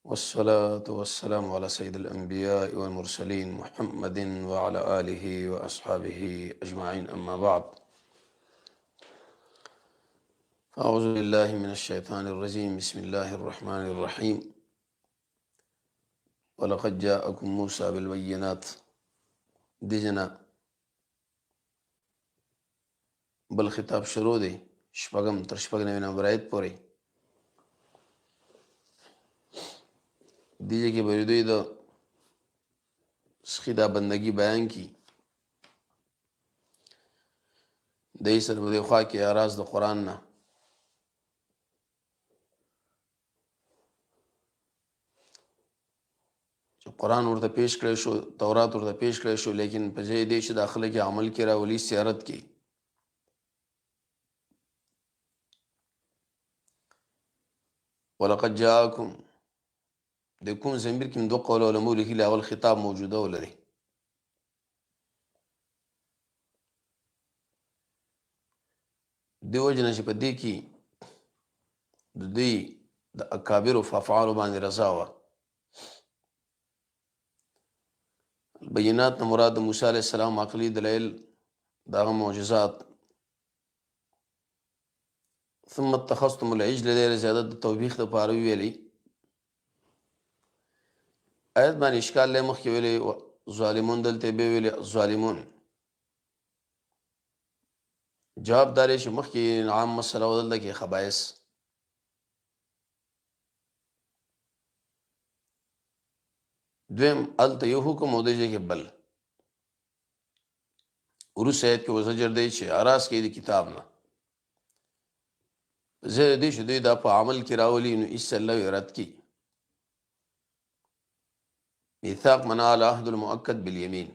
والصلاة والسلام على سيد الأنبياء والمرسلين محمد وعلى آله وأصحابه أجمعين، أما بعد. أعوذ بالله من الشيطان الرجيم. بسم الله الرحمن الرحيم. ولقد جاءكم موسى بالبينات. دجنا بل خطاب شروع دی شپږم تر شپږ نوي نمبر آیت پورې. دیجه کې به دوی د سخی دا بندگی بیان کی. دای سره به خوا کې اراز د قرآن نه قرآن ورته پیش کړی شو، تورات ورته پیش کړی شو، لیکن په ځای دی چې داخله کې عمل کې راولي سیارت کې. ولقد جاءكم د کوم زمیر کې دوه قول علماء لیکلي، اول خطاب موجوده ولري. دیو جن چې په دې کې د دې د اکابر او افعال باندې رضا وا. بینات نه مراد موسی علیہ السلام عقلی دلائل داغه معجزات. ثم اتخذتم العجل دیر زیادت د توبیخ د پاره ویلي. آیت باندې اشکال له مخ کې ویلي ظالمون، دلته به ویلي ظالمون. جواب داري چې مخ کې عام مسله ودل کې خبائث. دویم الته یو حکم او دی کې بل ورس آیت کې وزجر دی چې اراس کې دی کتاب نه زه دې شو دی دا په عمل کې راولي نو اس الله رد کی. میثاق منا العهد المؤکد بالیمین.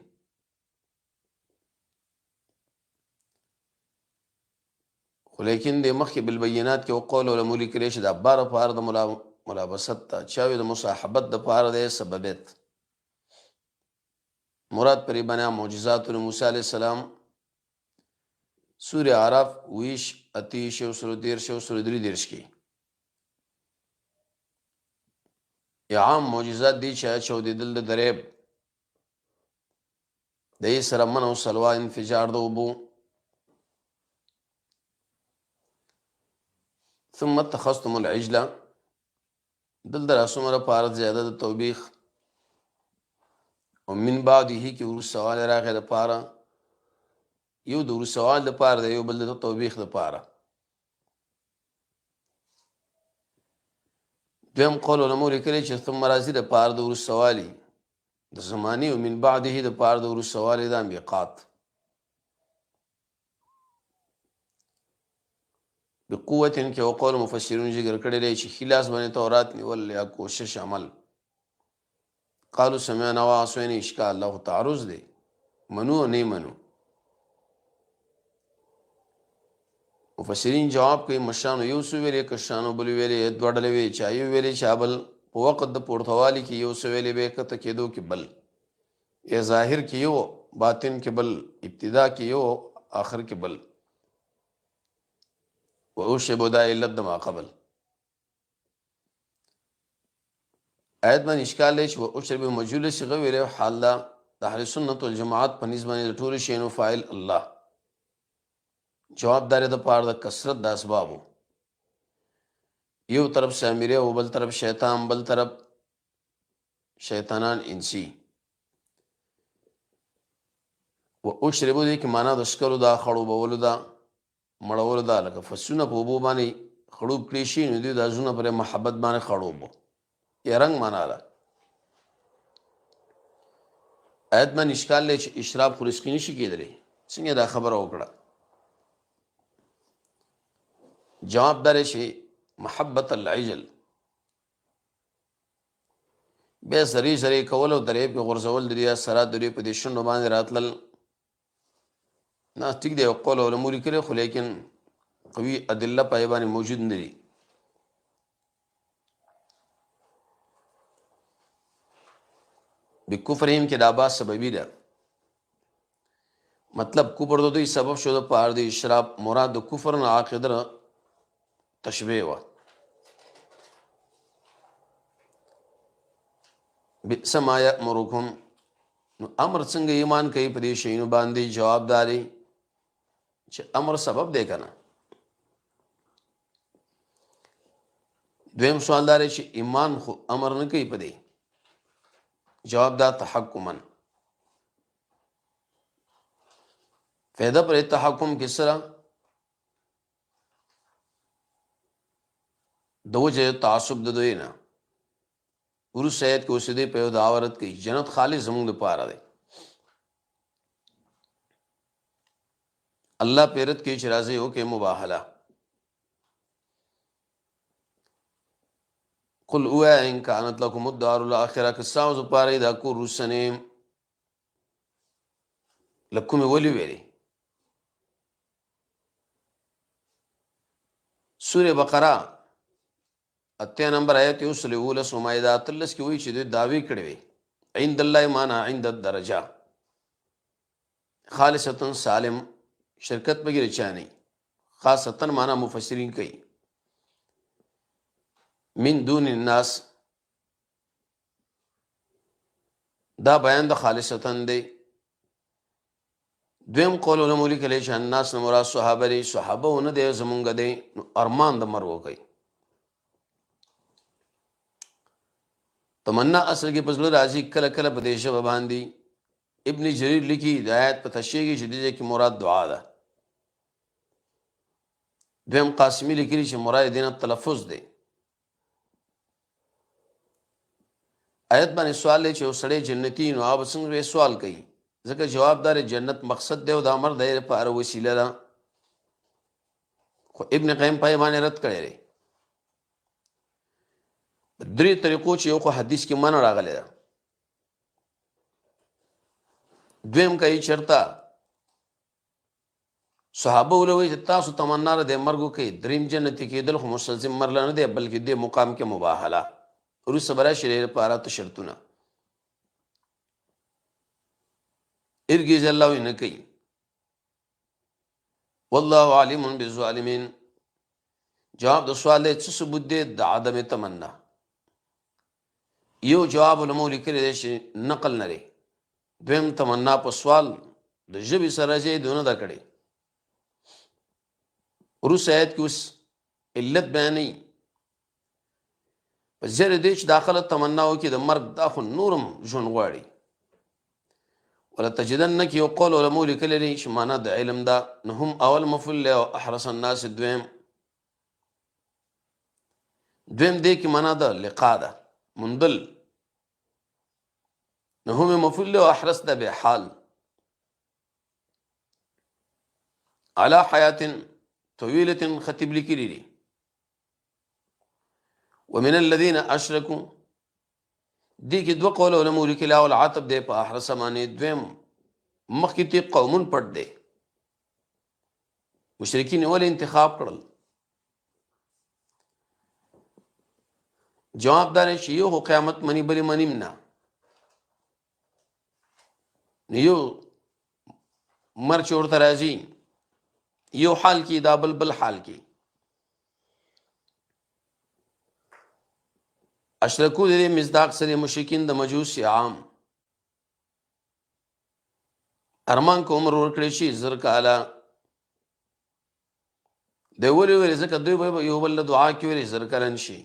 لیکن د مخ کې بالبينات کې او قول علماء لیکلي چې دا بار په ارض ملابست ته چاوي د مصاحبت د پاره د سببت مراد پرې باندې معجزات موسی علیہ السلام سورہ اعراف ویش اتیش او سر دیر شو سر دری دیرش کی یا عام معجزات دی چې چو د دل د دریب د سره من او سلوا انفجار د وبو. ثم اتخذتم العجل دل در اسمره پارت زیاده د توبیخ او من بعده کی ور سوال راغه د پاره یو د ور سوال د پاره د یو بل د توبیخ د پاره. دیم قول علماء لیکلي چې ثم راضی د پاره د ور سوالی د زمانی او من بعده د پاره د ور سوالی د میقات بقوت ان کې او قول مفسرون ذکر کړي لري چې خلاص باندې تورات نیول یا کوشش عمل. قالوا سمعنا وعصينا اشکال الله تعرض دی منو نه منو. مفسرین جواب کوي مشانو یو سو ویلې کشانو بل ویلې دوړلې وی چایو ویلې چابل په وخت د پورتوالي کې یو سو ویلې به کته کېدو کې بل یا ظاهر کې یو باطن کې بل ابتدا کې یو آخر کې بل و اوشبو دا علت ما قبل. آیت باندې اشکال لري چې و اوشبو مجهول صيغه ویلې حال د اهل سنت والجماعت په نسبت د ټول شینو فاعل الله. جواب دار د پاره د کثرت د اسبابو، یو طرف سامریه او بل طرف شیطان، بل طرف شیطانان انسی. و اوشربو دې کې معنا د شکلو دا خړو بولو دا مړول دا لکه فسونه په بو باندې خړوب کړی شي نو دې د ازونه پر محبت باندې خړوب یې رنگ معنا ده. آیت باندې اشکال لري چې اشراف خرسقی نشي کېدلی. څنګه دا خبره وکړه؟ جواب دار شي محبت العجل به سری سری کول او درې په غرزول د ریا سره د په دې شنو باندې راتل نه ټیک دی. قول علماء لیکلي خو لیکن قوي ادله په باندې موجود نه دي. بکفرهم کې دا با سببي ده، مطلب کفر د دوی سبب شو د پاره د اشراف مراد د کفر نه عقیده تشبیه و. بئس ما یأمرکم، نو امر څنګه ایمان کوي په دې شیانو باندې؟ جواب داري چې امر سبب دی کنه. دویم سوال داري چې ایمان خو امر نه کوي په دې. جواب دا تحکما. فایده پر تحکم کس سره؟ د وجه تعصب د دوی نه. ورو سید کو سیدې په داورت کوي جنت خالص زمونږ لپاره دی. الله پیرت کې چې راځي او کې مباهله. قل او ان كانت لكم الدار الاخره، کساوز پاره دا کو رسنه لکم ولی ویلي. سوره بقره اتیا نمبر آیت یو سل اولس مائده اتلس کې وایي چې دوی دعوی کړي وي عند الله معنا عند الدرجه خالصتا سالم، شرکت بغیر چانی خاصتا معنا مفسرین کوي من دون الناس. دا بیان د خالصتا دی. دویم قول علماء لیکلی چې الناس نه مراد صحابه دي، صحابه ونه دی زمونږ دی. نو ارمان د مرګ وکړي. تمنا اصل کې پزړه راځي کله کله په دې ژبه باندې. ابن جریر لیکي د آیت په تشریح کې چې دې کې مراد دعا ده. دویم قاسمی لیکي چې مراد دینه تلفظ دی. آیت باندې سوال دی چې وسړی جنتی نو هغه څنګه سوال کوي؟ ځکه جواب دار جنت مقصد دی او د امر دایره لپاره وسیله ده. خو ابن قیم په باندې رد کړی دی. درې طریقو چې یو خو حدیث کې من راغلی ده. دویم کوي چرته صحابه ولوي چې تاسو تمنا را د مرګ کوي. دریم جنتی کېدل خو مستلزم مرله نه دی بلکې د مقام کې مباهله وروسته به راشي لپاره ته شرطونه ارګیز الله وی نه کوي. والله علیم بالظالمین. جواب د سوال دی څه ثبوت دی د عدم تمنا؟ یو جواب علماء لیکلی دی چې نقل نه دی. دویم تمنا په سوال د ژبې سره چې دونه دا کړي. وروسته آیت کې اوس علت بیانوي په زیره دی چې داخله تمنا وکړي د مرګ دا خو نورم ژوند غواړي. ولتجدن کې یو قول علماء لیکلی دی چې معنا د علم دا نه هم اول مفعول او احرص الناس. دویم دی کې معنا د لقا ده مندل. نه هم مفعول او احرص ده به حال على حیات طویلة خطیب لیکلی دی. ومن الذين اشركوا دی کې دوه قول علماء لیکلی او العتب دی په احرص باندې. دویم مخکې تی قومون پټ دی. مشرکین ولې انتخاب کړل؟ جواب دار چې یو قیامت منی بلی منیم نه. یو مرچ ورته راځي یو حال کې دا بل حال کې. اشرکو دې مصداق سره مشرکین د مجوس عام ارمان کو عمر ورکړي شي زر کاله دی وری ځکه دوی به یو بل دعا کوي زر کلن شي.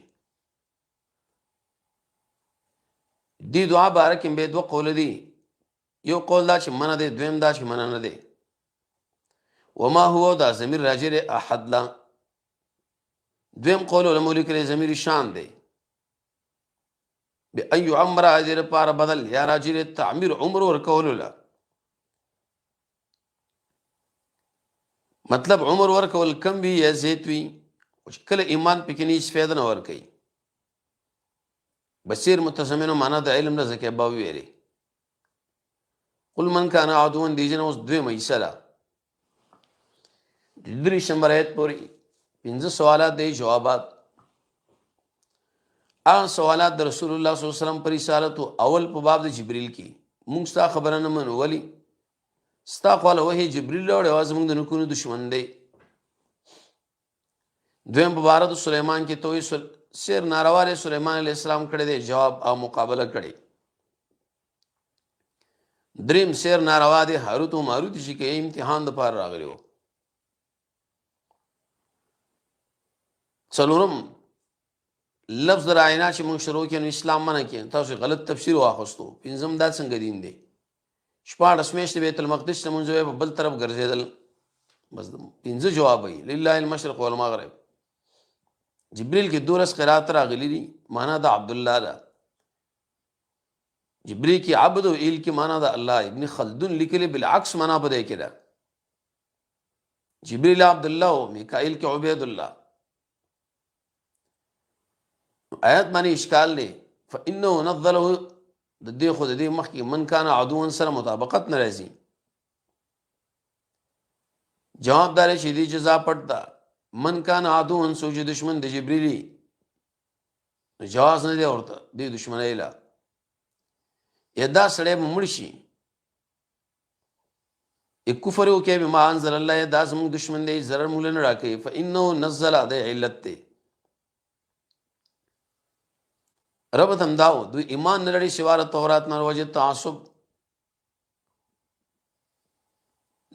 دی دعا بارکه به دوه قول دي. یو قول دا چې منه دی، دویم دا چې منه نه دی. وما هو دا ضمیر راجع احد لا. دویم قول علماء لیکلي ضمیر شان دی. بأن يعمر اجر پار بدل یا راجع تعمیر عمر ورکول لا. مطلب عمر ورکول کم وی یا زیات وی کله ایمان پکې نه استفاده نه ور کوي. بصیر متضمن معنا د علم نه زکه با ویری. قل من كان عدوا دیجن اوس دوی مېسلا درې شمبر آیت پوری 15 سوالات دی جوابات. سوالات د رسول الله صلی الله علیه وسلم پر رسالت اول په باب د جبرئیل کی مونږ ستا خبره نه منو ولی ستا قال وحی جبرئیل اور आवाज مونږ د نکونو دشمن دی. دویم په بار د سليمان کې توي سیر نارواله سليمان علیہ السلام کړه دی جواب او مقابله کړي. دریم سیر ناروا دی هاروت او ماروت چې کې امتحان د پار راغلی و. څلورم لفظ د راینا چې موږ شروع کړو اسلام منه کې تاسو غلط تفسیر واخستو. پنځم دا څنګه دین دی؟ شپاړس میاشتې بیت المقدس ته مونږ په بل طرف ګرځېدل. بس پنځه جواب وي لله المشرق والمغرب. جبريل کې دورس قرات راغلي دي معنا د عبد الله دا. جبريل کې عبد او ایل کې معنا د الله. ابن خلدون لیکلي بالعکس معنا بده کړه. جبريل عبد الله او میکائیل کې عبید الله. آیات باندې اشکال دی. فانه نزله د دې خو د دې مخکې من کان عدوا سره مطابقت نه راځي. جواب دار چې دې جزا پټدا من کان عدوا سوچ دشمن د جبريل جواز نه دی ورته دې دشمن ایلا یدا سړی مړشي کفر وکي بما انزل الله دا زموږ دشمن دی zarar موږ نه راکې فانه نزل د علت رب هم داو دوی ایمان نه لري سوار تورات نه وجه تعصب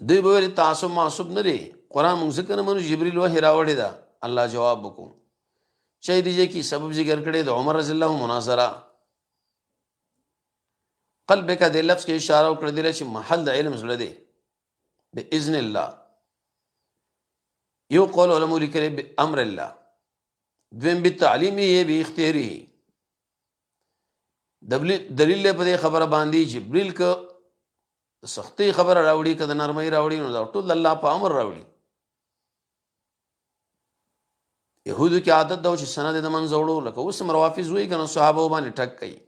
دوی به تعصب معصب نه لري. قران موږ څنګه منو جبريل وحی راوړی دا. الله جواب وکړو چې دې کې سبب ذکر کړي د عمر رضی الله مناظره قلب کا د لفظ کې اشاره وکړه دی چې محل د علم زړه دی باذن الله. یو قول علماء لیکلي بامر الله دویم بالتعلیمه باختیاره. دلیل په دې خبره باندې جبريل ک سختي خبره راوړي کده نرمي راوړي نو دا ټول الله په امر راوړي. يهودو کې عادت دا چې سند د من زوړو لکه اوس روافض وي کنه صحابه باندې ټک کوي.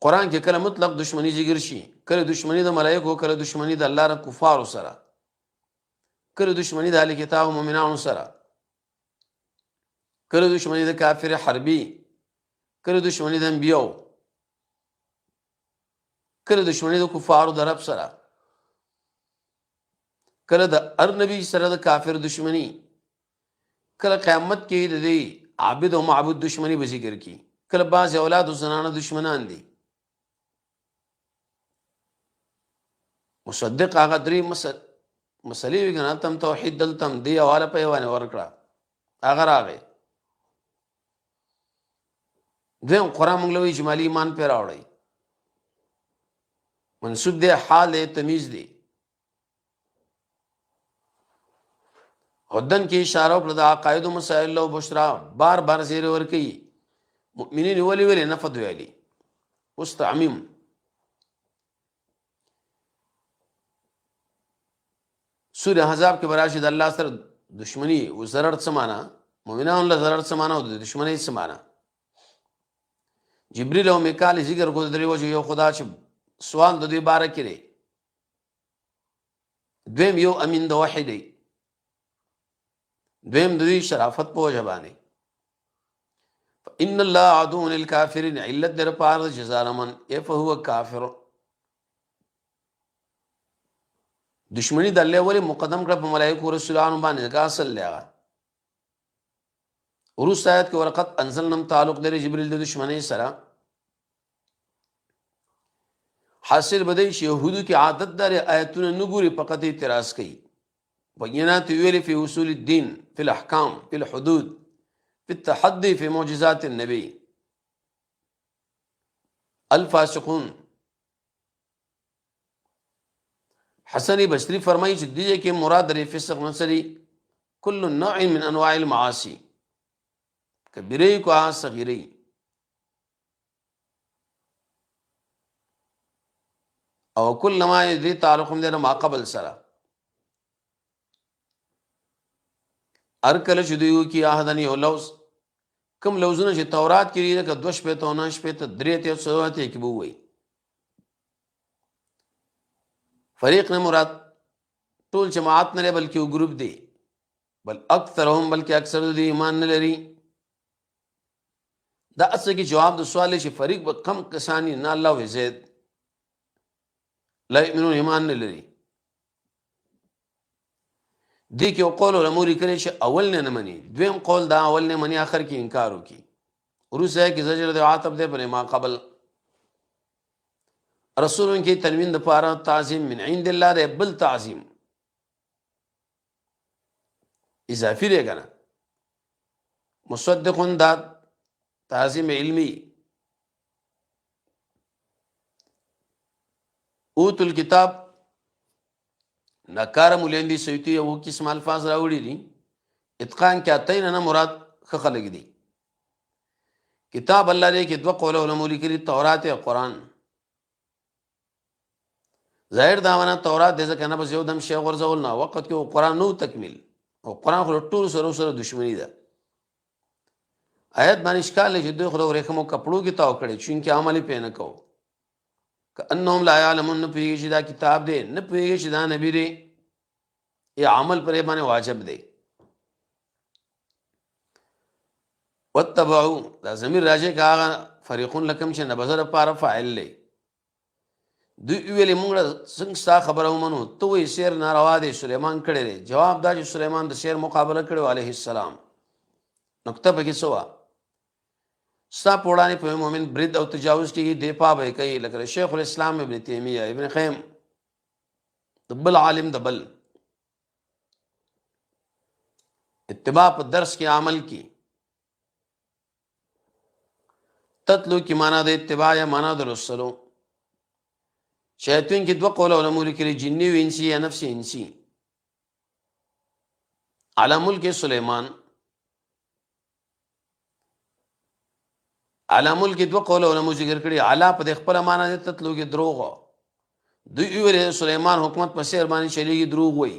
قران کې کله مطلق دشمنی ذکر شي کله دشمنی د ملائکو کله دشمنی د الله ر کفار سره کله دشمنی د اهل کتاب مؤمنانو سره کله دشمنی د کافر حربي کله دشمنی د انبیو کله دشمنی د کفارو د رب سره کله د ار نبی سره د کافر دشمنی کله قیامت کې د دې عابد او معبود دشمنی به ذکر کی کله باز اولاد او زنانه دشمنان دي. مصدق هغه درې مسلې وګڼه تم توحید دلتم دی حواله په یوانه ورکړه هغه راغی. دیم قرآن موږ له اجمالی ایمان پر راوړی منسوب دی حال تمیز دی. هدن کې اشاره وکړه د عقاید او مسائل او بشرا بار بار زیر ور کوي مؤمنین ولی نفذ ویلي اوس تعمیم. سورہ احزاب کې براشد الله سره دشمنی او zarar سمانا مؤمنان له zarar سمانا او دشمنی سمانا. جبريل او میکائیل ذکر کو درې وجه یو خدا چې سوال د دې باره کړي. دویم یو امین د وحی دی. دویم د دې شرافت په وجه باندې ان الله عدو للکافرین علت در پار جزاء من فهو کافر. دشمنی د الله ولی مقدم کړ په ملائکه رسولانو باندې کا اصل لغه ورس آیات کې ورقت انزلنم تعلق لري جبريل د دشمنی سره. حاصل بدای شی يهودو کې عادت دار آیتونه نګوري فقط اعتراض کوي. بینات ویل فی اصول الدین فی الاحکام فی الحدود فی التحدی فی معجزات النبی الفاسقون. حسن بصری فرمایي چې دې کې مراد لري فسق نصری کل نوع من انواع المعاصی کبیره کو صغیره. او کل ما دې تعلق هم دې ما قبل سره ارکل شدیو کی احدنی او لوز کم لوزونه چې تورات کې لري که 2 شپه ته 9 شپه ته 3 ته 7 ته کې بووي. فریق نه مراد ټول جماعت نه بلکې یو ګروپ دی بل اکثرهم بلکې اکثر دې ایمان نه لري. دا اصل کې جواب د سوال چې فریق به کم کسانی نه الله و زید لا یمنون ایمان نه لري. دې کې قول علماء لري چې اول نه مني دویم قول دا اول نه مني اخر کې انکار وکي. ورسره کې زجر د عاطف دې پر ما قبل رسول کې تنوین د پاره تعظیم من عند الله ده بل تعظیم اضافي دی کنه مصدق دا تعظیم علمی اوت الكتاب نکار مولیندی سیوتی او قسم الفاظ راوړي دي اتقان کې اتین نه مراد خلق دي کتاب الله دې کې دوه قول علماء لیکلي تورات او قران ظاهر دا ونه تورات دې ځکه نه بس یو دم شی ورزول نه وخت کې قران نو تکمیل او قران خو ټول سره دښمنی ده آیت باندې اشکال لږ دوی خو ورېخمو کپړو کې تاو کړي چې عملي پې نه کو کأنهم لا يعلمون نه پیږي چې دا کتاب دی نه پیږي چې دا نبی دی یا عمل پرې باندې واجب دی واتبعوا دا ضمیر راځي کاغه فریقون لکم چې نبذر پاره فاعل لې دوی ویلې موږ څنګه ستا خبره ومنو ته وې شعر ناروا دی سليمان کړي دی جواب دا چې سليمان د شعر مقابله کړو عليه السلام نقطه به کې سوا ستا پوڑانی په مومن برید او تجاوز کیږي دی پا به کوي لکه شیخ الاسلام ابن تیمیه ابن قیم دبل عالم دبل اتباع په درس کې عمل کی تتلو کی معنی د اتباع یا معنی د رسولو شیطان کې دوه قول علماء لیکلي جنی و انسی یا نفس انسی علی ملک سلیمان علی ملک دوه قول علماء ذکر کړي علا په خپل معنی د تتلو کې دروغ دوی ویل سلیمان حکومت په سیر باندې چلیږي دروغ وای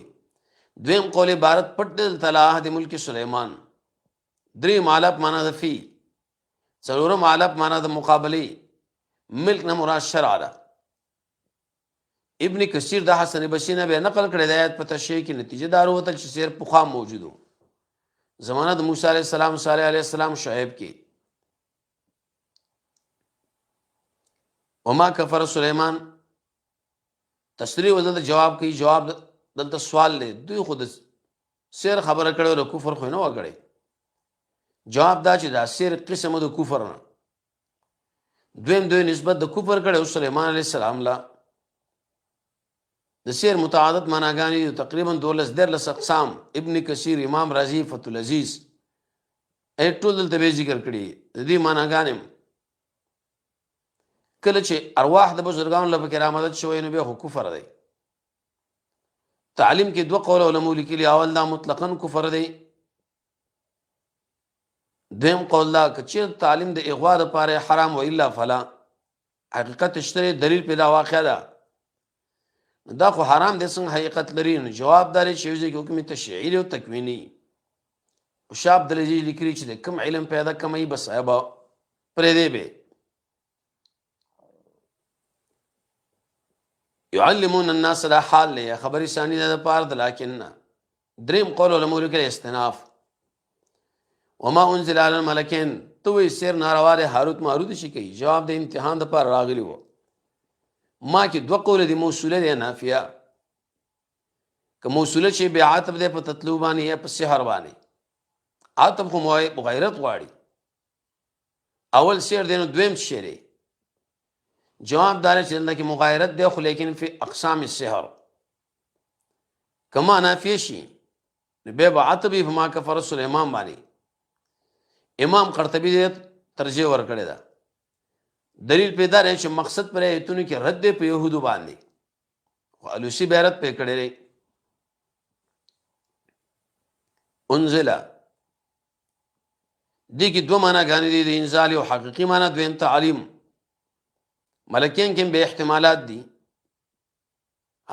دویم قول عبارت پټل تلاح د ملک سلیمان درې مالب معنی د فی څلورم مالب معنی د مقابله ملک نه مراد شرع ده ابن کثیر د حسن بصری نه به نقل کړی د آیات په تشریح کې نتیجه دار وته چې سیر پوخا موجودو زمانہ د موسی علیہ السلام صالح علیہ السلام شعیب کې وما کفر سلیمان تشریح وزل جواب کوي جواب دلته سوال لې دوی خود سیر خبره کړو د کفر خو نه وکړي جواب دا چې دا سیر قسمه د کفر نه دویم دوی نسبت د کفر کړو سلیمان علیہ السلام لا د سیر متعدد معناګانې تقریبا 12 اقسام ابن کثیر امام رازی فتح العزیز ټول دلته به ذکر کړي د دې معناګانې کله چې ارواح د بزرګانو لپاره کرامت شوی نو به کفر دی تعلیم کې دوه قول علماء لیکلي اول دا مطلقاً کفر دی دویم قول دا چې تعلیم د اغوا لپاره حرام و الا فلا حقیقت اشتری دلیل پیدا واقع ده دا خو حرام دي څنګه حقیقت لري نو جواب داري چې یو ځکه حکم تشریعي او تکوینی شاب دلجی لیکلي چې کم علم پیدا کمای بس ابا پرې دی به يعلمون الناس لا حال له خبري ثاني ده پار د لكن دریم قول علماء لیکلي استناف وما انزل على الملكين تو سیر ناروا ده هاروت ماروت شي کوي جواب د امتحان د پار راغلی وو ما کې دوه قول دي موصوله ده نافيه که موصوله شي به عاطف ده په تطلوبانی یا په سحر باندې عاطف خو مغیرت غواړي اول شعر دینو دویم شعر جواب دار چې الله کې مغایرت ده خو لیکن فی اقسام السحر کما نافیه شي به عاطبی فما کفر سلیمان باندې امام قرطبی دې ترجیح ور کړی دا دلیل پیدا رہے چې مقصد پر ایتونو کې رد په يهودو باندې او الوسی بیرت په کړی لري انزل دې کې دوه معنا غانې دي د انزال او حقيقي معنا دویم تعلیم ملکین کې به احتمالات دي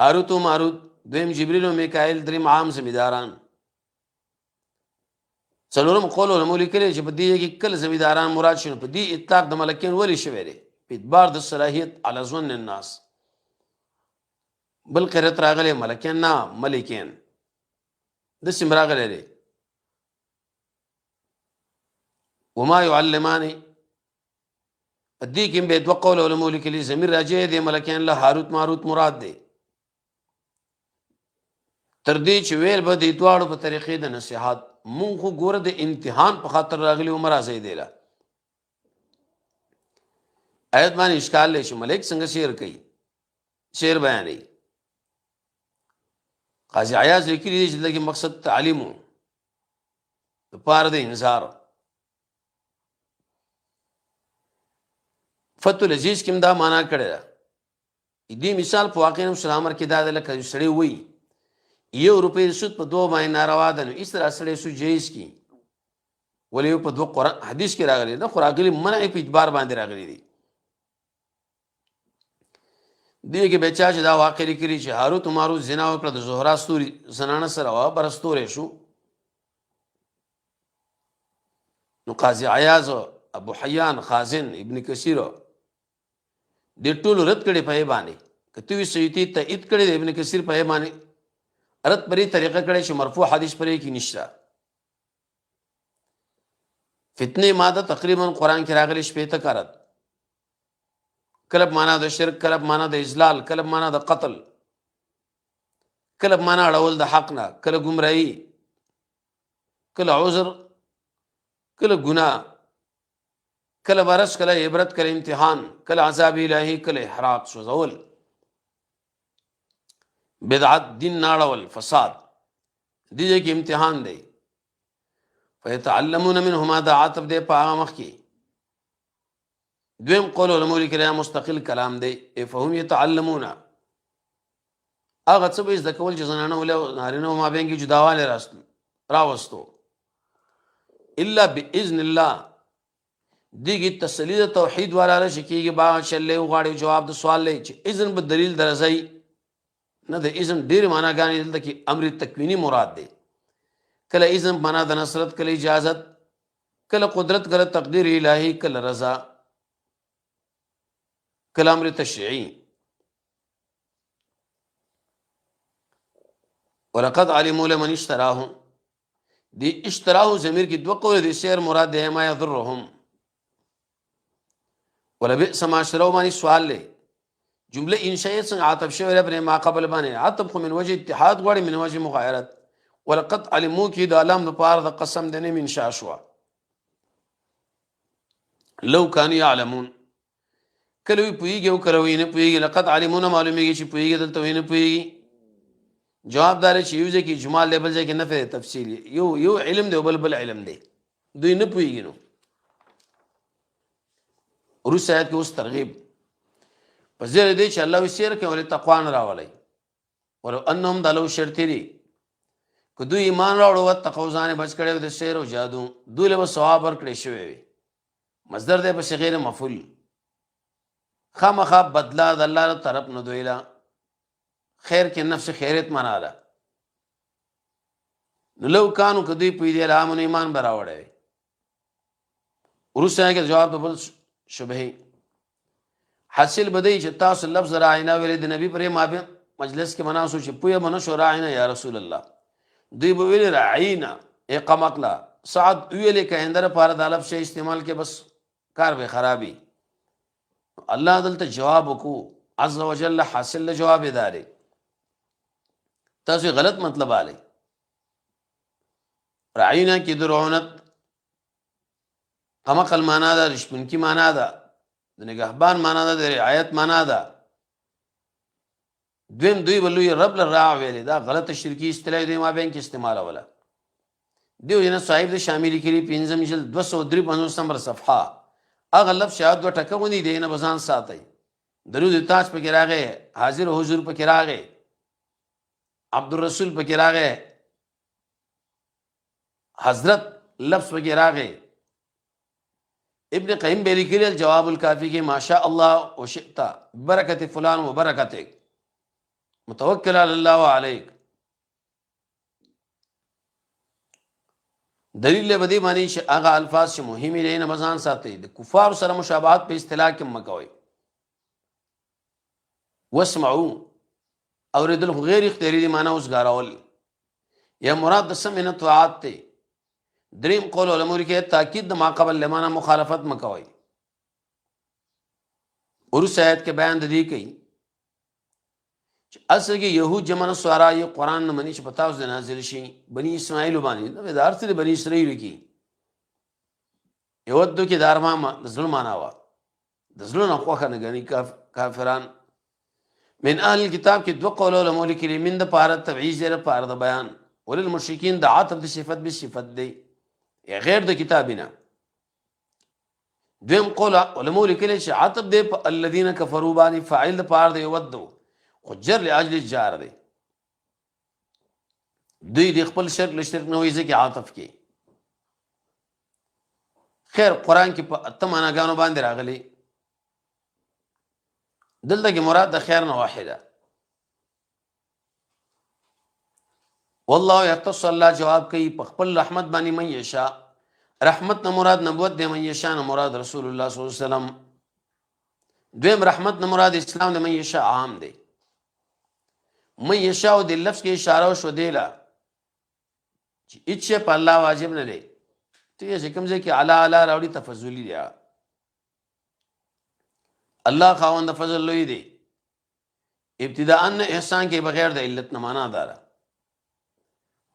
هاروت و ماروت دویم جبريل او میکائیل دریم عام زمیداران څلورم قول علماء لیکلي چې په دې کې کله زمیداران مراد شنو په دې اطلاق د ملکین ولی شوی دی په اعتبار د صلاحیت علی ظن الناس بل قرت راغله ملکین نه ملکین د سیم راغله لري وما يعلمان دې کې به دوه قول علماء لیکلي زمير راځي د ملکین له هاروت ماروت مراد دی تر دې چې ویل به د دواړو په طریقې د نصيحت مونږ خو ګوره د امتحان په خاطر راغلي عمر ازي دی لا آیت باندې اشکال لې چې ملک څنګه شعر کوي شعر بیانوي. قاضي عیاض لیکلي دي چې دلته کې مقصد تعلیم و د پاره د انذار. فتح العزیز کې هم دا معنا کړې ده. دې مثال په واقع نو سلامر کې دا ده لکه یو سړی وایي 1 روپۍ سود په 2 باندې ناروا ده، نو اس طرح سړی سود جایز کی ولې په 2 قرآن حدیث کې راغلی ده، خو راغلي منع په اجبار باندې راغلی دي. دې کې بچا چې دا واقع لري چې هاروت و ماروت زنا وکړه د زهرا ستوري زنانه سره وا برستورې شو، نو قاضي عیاض ابو حیان خازن ابن کثیر دې ټول رد کړي په باندې کتوی سیتی تایید کړي ابن کثیر په باندې رد پرې طریقه کړي چې مرفوع حدیث پرې کې نشته. فتنه ماده تقریبا قرآن کې راغلي شپې ته کارت، کلب معنا د شرک، کلب معنا د اضلال، کلب معنا د قتل، کلب معنا اړول د حق نه، کله گمراهي، کله عذر، کله ګناه، کله برس، کله عبرت، کله امتحان، کله عذاب الهی، کله احراق سوزول، بدعت دین ناړول، فساد دې کې امتحان دی. فیتعلمون منهما دا عاطف دی په هغه مخ کې. دویم قول علماء کرام مستقل کلام دی. فهم یتعلمون هغه څه به زده کول چې زنانه ولې نارینه و مابین کې جداوالی راوستو الا باذن الله. دیږي تسلی د توحید والا راشي کېږي با چلې وغواړي جواب د سوال لې چې اذن به دلیل درځي نه. د اذن ډېرې معناګانې دلته کې امر تکوینی مراد دی. کله اذن معنا د نصرت، کله اجازت، کله قدرت، کله تقدیر الهی، کله رضا، کله امر تشریعی. ولقد علموا لمن اشتراه، دی اشتراه ضمیر کی 2 قول دی شعر مراد دی ما یضرهم. ولبئس ما اشتروا باندې سوال لې جمله انشائیه څنګه عاطف شوی پر ما قبل باندې عاطف خو من وجه اتحاد غواړي من وجه مغایرت. ولقد علموا کی د علم د پاره د قسم د نه من شاشوا لو كانوا يعلمون. کله وی پویږي او کله وی نه پویږي. لقد علمون معلومیږي چې پویږي دلته وی نه پویږي. جوابدار چې یو ځکه اجمال لیبل ځکه نه فهم تفصیل یو علم دی بل علم دی دوی نه پویږي. نو روس آیت کې اوس ترغیب په زیر دی چې الله وسیر کې ولې تقوا نه راولي. ولو انهم دلو شرطری که دوی ایمان راوړو او تقوا ځان بچ کړي د شعر او جادو دوی له ثواب ورکړي شوی وي. مصدر دی په صيغه مفعول خامخا بدلا د الله تر طرف نه دویلا خیر کې نفس خیرت معنا ده. لو کانو کدی پی دی رامن ایمان براوړي. ورسره کې جواب په بل شبهه حاصل بدی چې تاسو لفظ راعینا ویل د نبی پرې ما مجلس کې مناسو چې پوهه منو شو راعینا یا رسول الله. دوی به ویل راعینا اقامقلا سعد ویل کې اندر پاره د لفظ استعمال کې بس کار به خرابي. الله دلته جواب کو عز وجل حاصل جواب اداري تاسو غلط مطلب آلی. رعینا کی درعونت قمقل مانا دا، رشپن کی مانا دا، نگهبان مانا دا، رعایت مانا دا. دویم دوی بلوی رب لراع ویلی دا غلط شرکی اصطلاح دوی ما بین کی استعمال اولا. دیو جنا صاحب دا شاملی کری 5 جلد 253 نمبر صفحہ اغلب شاید 2 ټکونی دینا بزان ساتي. درود تاج پکې راغې، حاضر حضور پکې راغې، عبدالرسول پکې راغې، حضرت لفظ پکې راغې. ابن قیم به لیکلی الجواب الکافی کې ماشاء الله وشئت برکت فلان و برکتک متوکل علی الله وعلیک. دلیل بدی معنی چې هغه الفاظ چې مهمه دي نه مزان ساتي د کفار سره مشابهت په اصطلاح کې مکوي. واسمعوا اوریدل غیر اختیاری دی معنی اوس غاراول یا مراد د سمع نه طاعت ته. دریم قول علماء کې تاکید د ما قبل لمانه مخالفت مکوي. ورس آیت کې بیان د دې کوي چې اصل کې يهود جمع سوارا یہ قرآن نه مني چې پتاو ز نازل شي بني اسماعیل باندې نو دار سره بني اسرائیل کې یو د کې دارما ظلم معنا وا د ظلم نه خوخه نه غني کافران من اهل الكتاب کې دوه قول علماء لیکلي من د پاره تبعیض دی لپاره د بیان وللمشرکین د عاطف د صفت به صفت دی یا غیر د کتابنا دویم قول علماء لیکلي چې عاطف دی په الذين كفروا باندې فاعل د پاره دی ودو خو جر لاجل الجار دی دوی د خپل شرک لشرک نه وایي چې عاطف کې خیر قران کې په اتماناګانو باندې راغلي دلته کې مراد د خیر نه واحده والله یختص الله جواب کوي په خپل رحمت باندې من یشاء رحمت نه مراد نبوت دی من یشاء نه مراد رسول الله صلی الله علیه وسلم دویم رحمت نه مراد اسلام دی من یشاء عام دی من یشاء د لفظ کې اشاره شو دی لا چې اچ په الله واجب نه دی ته چې کوم ځای کې اعلی اعلی راوړي تفضلی دی الله خاوند فضل لوی دی ابتداء احسان کې بغیر د علت نه معنا دار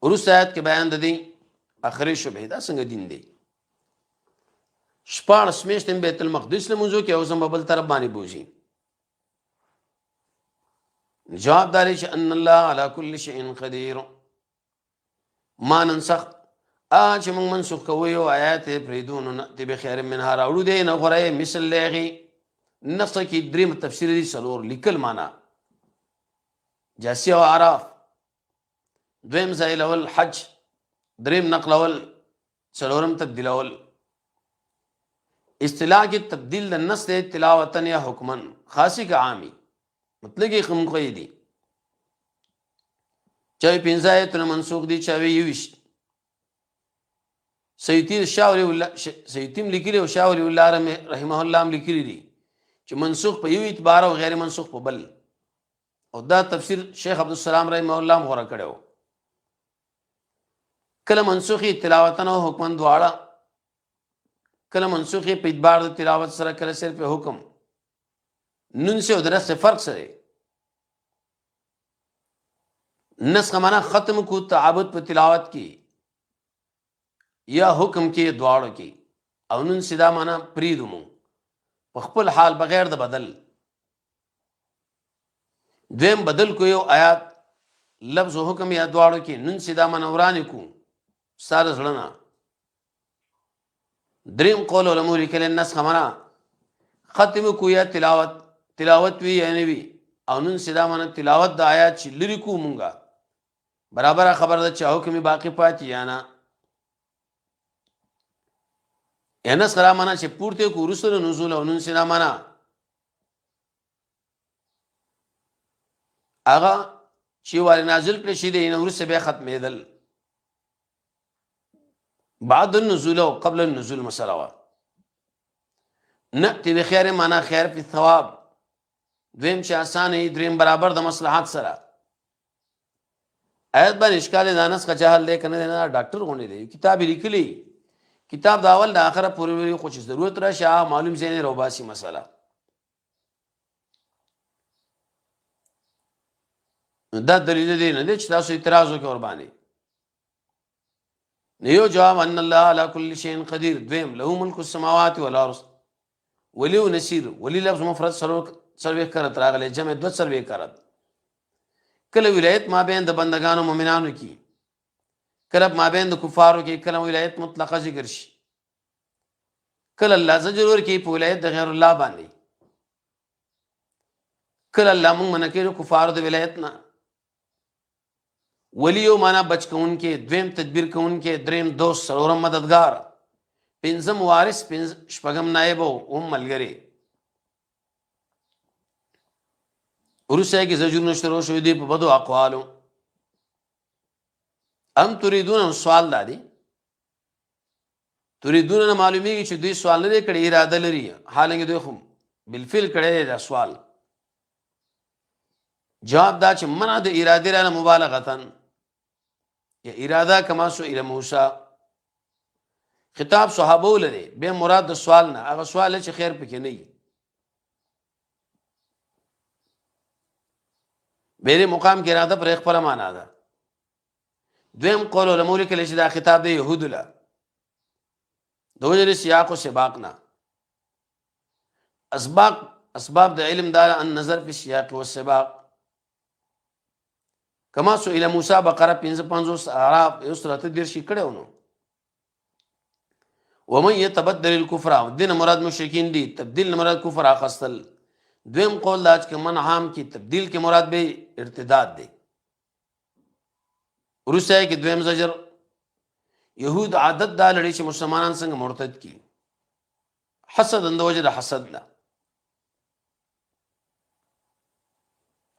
ورس آیات کې بیان د دې اخري شبهه دا څنګه دین دی شپږ سمیشتم بیت المقدس له منځو کې اوسم بل طرف باندې بوزي جواب داري چې ان الله على كل شيء قدير ما ننسخ اج موږ منسوخ کوو آیات پریدون نتی بخیر منها راوړو دي نه غره مثل لغي نص کی دریم تفسیر دی سلور لیکل معنا جاسی او عراف دویم زایل اول حج دریم نقل اول سلورم تبدیل اول اصطلاح کی تبدیل النص تلاوتن یا حکمن خاصی کا عامی مطلب کی خم قیدی چاہے پنځایتونه منسوخ دي چاہے یوش سیدی شاولی الله سیدیم لیکلی او شاولی الله رحمه الله لیکلی دي چې منسوخ په یو اعتبار او غیر منسوخ په بل او دا تفسیر شیخ عبدالسلام رحمه الله غوړه کړو کله منسوخی تلاوتن او حکمن دواړه کله منسوخی په اعتبار د تلاوت سره کله صرف حکم نون سے ادھر سے فرق سره نسخ معنا ختم کو تعبد په تلاوت کی یا حکم کې دواړو کې او نون سدا معنا پریدمو په خپل حال بغیر د بدل دیم بدل کو یو آیات لفظ او حکم یا دواړو کې نن سدا منوران کو ساره زړه دریم قول علماء لیکل الناس خمنا ختم کو یا تلاوت وی یعنی وی او نن سدا من تلاوت د آیات چې لری کو مونږه برابر خبر ده چې حکم باقی پاتې یا نه انس کرا معنا چې پورته کو رسول نزول او نن سنا معنا اغا چې وال نازل کړي شي د نور سه به ختمېدل بعد النزول او قبل النزول مسله وا نأتي بخير معنا خیر په ثواب دویم چې آسان دریم برابر د مصلحت سره آیت باندې اشکال دانس کا جهل لیکنه نه ډاکټر غونډې دی کتاب لیکلی کتاب دا اول د اخره پورې خو چې ضرورت راشه معلوم زین روباسي مسله دا دلیل دی نه چې تاسو اعتراض وکړئ ور باندې نیو جواب ان الله على كل شيء قدير دویم له ملک السماوات والارض ولی و نصير ولی لفظ مفرد سروي کرت راغله جمع دو سروي کرت کله ولایت ما بین د بندگانو مؤمنانو کی کله ما بین د کفارو کی کله ولایت مطلقه ذکر شي کله الله زجر کی په ولایت د غیر الله باندې کله الله مونږ منکه کفارو د ولایت نه ولیو معنا بچ کون کې دویم تدبیر کون کې دریم دوست سرورم مددگار پنځم وارث شپږم نائب او ملګری ورسه کې زجر نشرو شو دی په بدو اقوالو ام تريدون سوال دادي تريدون معلومیږي چې دوی سوال نه کړي اراده لري حالانکه دوی خو بالفعل کړي دا سوال جواب دا چې منع د اراده لپاره مبالغتن یا اراده کما سو الى موسی خطاب صحابه لري به مراد د سوال نه هغه سوال چې خیر پکې نه وي بیره مقام کې اراده پر خپل معنا ده دویم قول علماء لیکل چې دا خطاب د يهود له دوجر سیاق او سباق نه اسباق اسباب د علم دا النظر فی السیاق والسباق کما سئل موسی بقره 55 اعراف یسرت دیر شي کړو نو ومن يتبدل الكفر دین مراد مشرکین دي تبدیل مراد کفر اخستل دویم قول داج کې من عام کی تبدیل کې مراد به ارتداد دی ورسه کې دویم زجر يهود عادت دا لړي چې مسلمانان څنګه مرتد کی حسد اند وجد حسد لا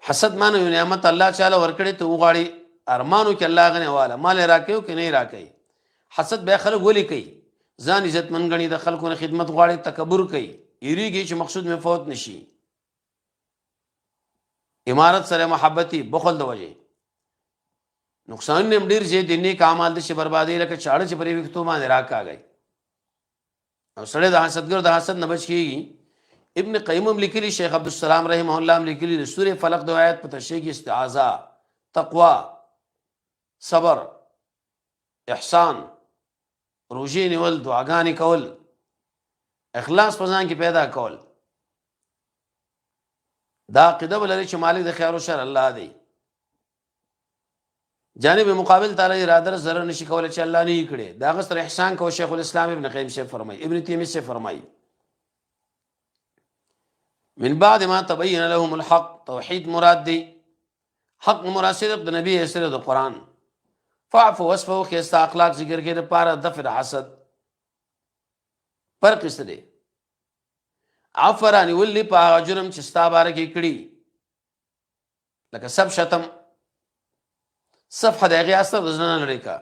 حسد معنی نعمت الله تعالی ورکړي ته وغاړي ارمانو کې الله غنه والا مال راکيو کې نه راکي حسد به خلک ولي کوي ځان عزت منګني د خلکو نه خدمت غواړي تکبر کوي یریږي چې مقصود می فوت نشي امارت سره محبتي بخل د وجه نقصان نیم ډیر چې د نیک اعمال د شي بربادي لکه چاړه چې پرې وختو باندې راکاږي او سره د حسدګر د حسد نه بچ کیږي ابن قیم لیکلی شیخ عبد السلام رحمه الله لیکلی د سوره فلق د آیات په تشریح کې استعاذہ تقوا صبر احسان روزي نیول دعاګانې کول اخلاص په ځان کې پیدا کول دا عقیده ولري چې مالک د خیر او شر الله دی جانب مقابل تعالی اراده ضرر نشي کولای چې الله نه یې کړي دا غسر احسان کو شیخ الاسلام ابن قیم سے فرمایي ابن تیمیہ سے فرمایي من بعد ما تبين لهم الحق توحید مراد دی حق مراد صرف د نبی صرف د قران فعفو وصفو خسته اخلاق ذکر کې لپاره دفع حسد فرق څه دی عفرانی ولي په جرم چې ستا باره کې کړي لکه سب شتم صفحه دغه اثر ځنه لري کا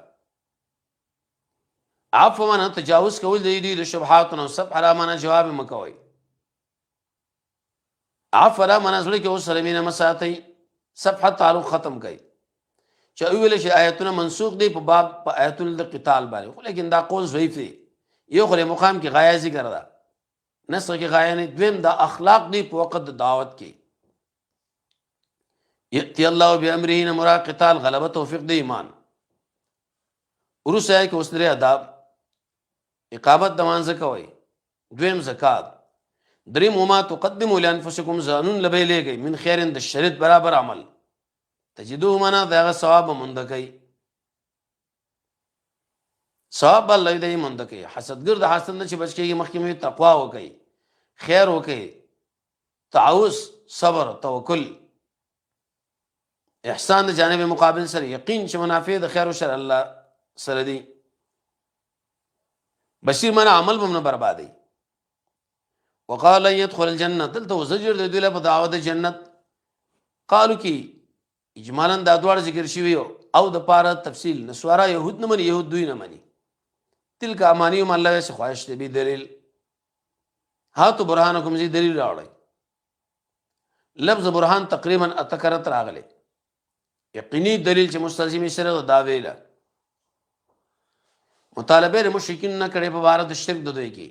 عفو من تجاوز کول دی د شبهات او سب علامه جواب مکوي عفرا منزل کې اوس سره مینه مساتي صفحه تعلق ختم کړي چې ویل شي آیتونه منسوخ دي په باب په آیتل د قتال باندې خو لیکن دا قول ضعیف دی یو خو مقام کې غایه ذکر ده نسخ کې غایه نه دویم د اخلاق دی په وخت د دعوت کې یتی الله بامره مراد قتال غلبه توفیق دی ایمان ورسه کې اوس لري آداب اقامت د مانځ کوي دویم زکات دریم وما تقدموا لانفسکم زانون لبی لګي من خیرن د شریعت برابر عمل تجدوه معنا دغه ثواب مند کوي ثواب الله دې مند کوي حسدګر د حسد نه چې بچ کېږي مخکې تقوا وکي خیر وکي تعوذ صبر توکل احسان د جانب مقابل سره یقین چې منافع د خیر او شر الله سره دي بشیر معنا عمل بم نه بربادي وقال يدخل الجنه دلته زجر د دله په دعوت جنت قالو کی اجمالا دا دوړ ذکر شوی او د پاره تفصیل نسوارا يهود نه من يهود دوی نه مني تلک امانيهم الله سے خواهش دی به دلیل هاتو برهانکم زی دلیل راوړی لفظ برهان تقریبا اتکرت راغلی یقیني دلیل چې مستلزم سره دا ویلا مطالبه مشرکین نه کړي په بار د شرک د دوی کې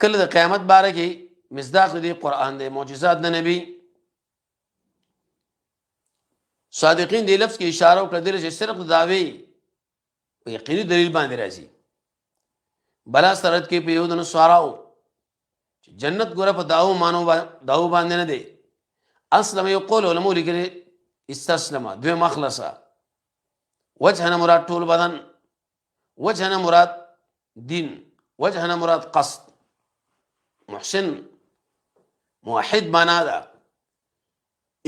کله د قیامت باره کې مصداق دی قران دی معجزات د نبی صادقین دی لفظ کې اشاره وکړه چې صرف داوی په یقیني دلیل باندې راځي بلا سرت کې په یو د نسواراو جنت ګره په داو مانو داو باندې نه دی اسلم یقول علماء لګي استسلم دوی مخلصه وجهنا مراد ټول بدن وجهنا مراد دین وجهنا مراد قصد محسن موحد معنا ده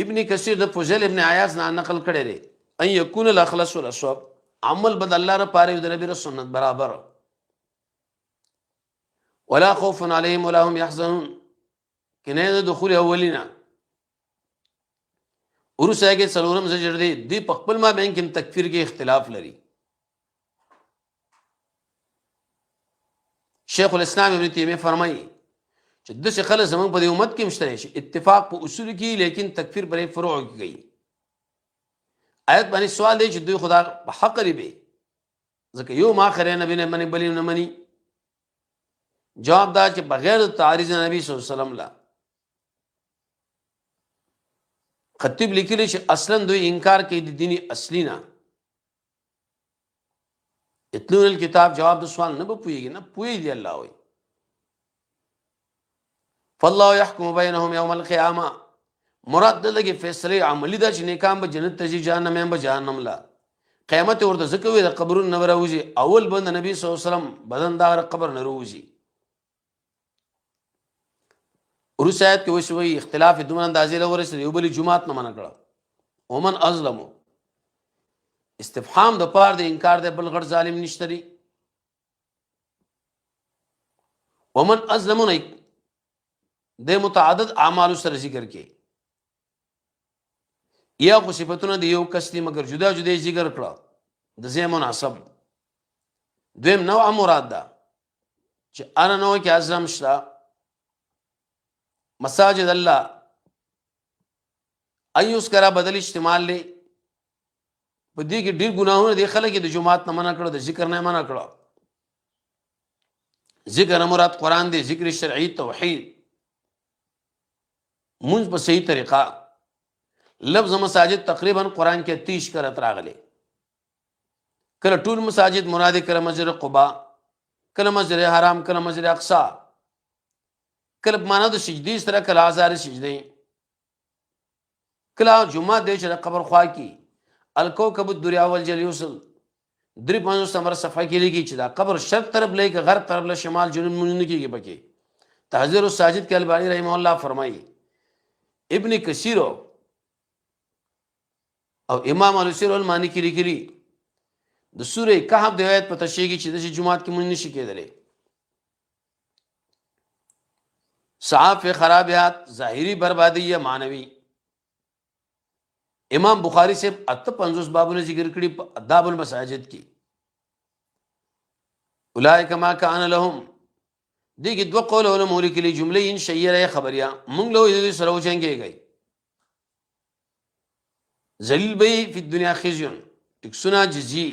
ابن کثیر د فضیل ابن عیاض نه نقل کړی دی ان یکون الاخلص والصواب عمل بد الله ر پاره د نبی رسول سنت برابر ولا خوف عليهم ولا هم يحزنون کنه دخول اولینا ورسه کې څلورم زجر دی په خپل ما بین کې تکفیر کې اختلاف لري شیخ الاسلام ابن تیمیہ فرمایي چې د څه خلک زمونږ په امت کې مشتري شي اتفاق په اصول کې لیکن تکفیر پرې فروع کوي آیت باندې سوال دی چې دوی خدا په حق لري ځکه یو ما خره نبی نه منی بلی نه منی جواب دا چې بغیر تعریض نبی صلی الله علیه وسلم لا خطیب لیکلی چې اصلا دوی انکار کوي د دیني اصلي نه اتلون الكتاب جواب د سوال نه پويږي نه پوي دی الله وي فالله يحكم بينهم يوم القيامه مراد دلته فیصله عملی دا چې نیکان به جنت ته ځي جهنم به جهنم لا قیامت ورته ځکه وي د قبرونو نه راوځي اول بند نبی صلی الله علیه وسلم بدن دا قبر نه راوځي ورسایت کې وشوي اختلاف دومره اندازې لورسره یو بل جمعات نه منع کړه ومن ازلمو استفهام د پاره د انکار د بل غړ ظالم نشتري ومن ازلمو نه د متعدد اعمال سره ذکر کې یا خو صفاتونه د یو کس دي مگر جدا جدا ذکر کړه د زې مناسب دویم نوع مراد ده چې انا نو کې ازلم شته مساجد الله ايوس کرا بدل استعمال لې په دې کې ډېر ګناهونه دي خلک د جمعات نه منع کړو د ذکر نه منع کړو ذکر مراد قران دی ذکر شرعي توحید منځ په صحیح طریقه لفظ مساجد تقریبا قران کې 30 کرت راغلي کله ټول مساجد مراد کړه مسجد قباء کله مسجد حرام کله مسجد اقصی کله معنا د سجدي سره کله هزار سجدي کله جمعه د چې قبر خوا کی الکوكب الدریا والجلیوسل درې پنځه سمره صفحه کې لګي چې دا قبر شرق طرف لې کې غرب طرف له شمال جنوب مونږ کېږي پکې تحذير الساجد کې البانی رحمه الله فرمایي ابن کثیر او امام الوسیر المانی کې لیکلي د سوره کهف د آیت په تشریح کې چې د جمعات کې مونږ نشي کېدلې صحاف خرابیات ظاهری بربادی یا معنوي امام بخاری سے 58 بابونه ذکر کړي په آداب المساجد کې اولئک ما کان لهم دغه دوه قولونه مولي کې جمله ان شیره خبریا موږ له دې سره وچنګيږي ذلیل به په دنیا خزيون تکسنا جزي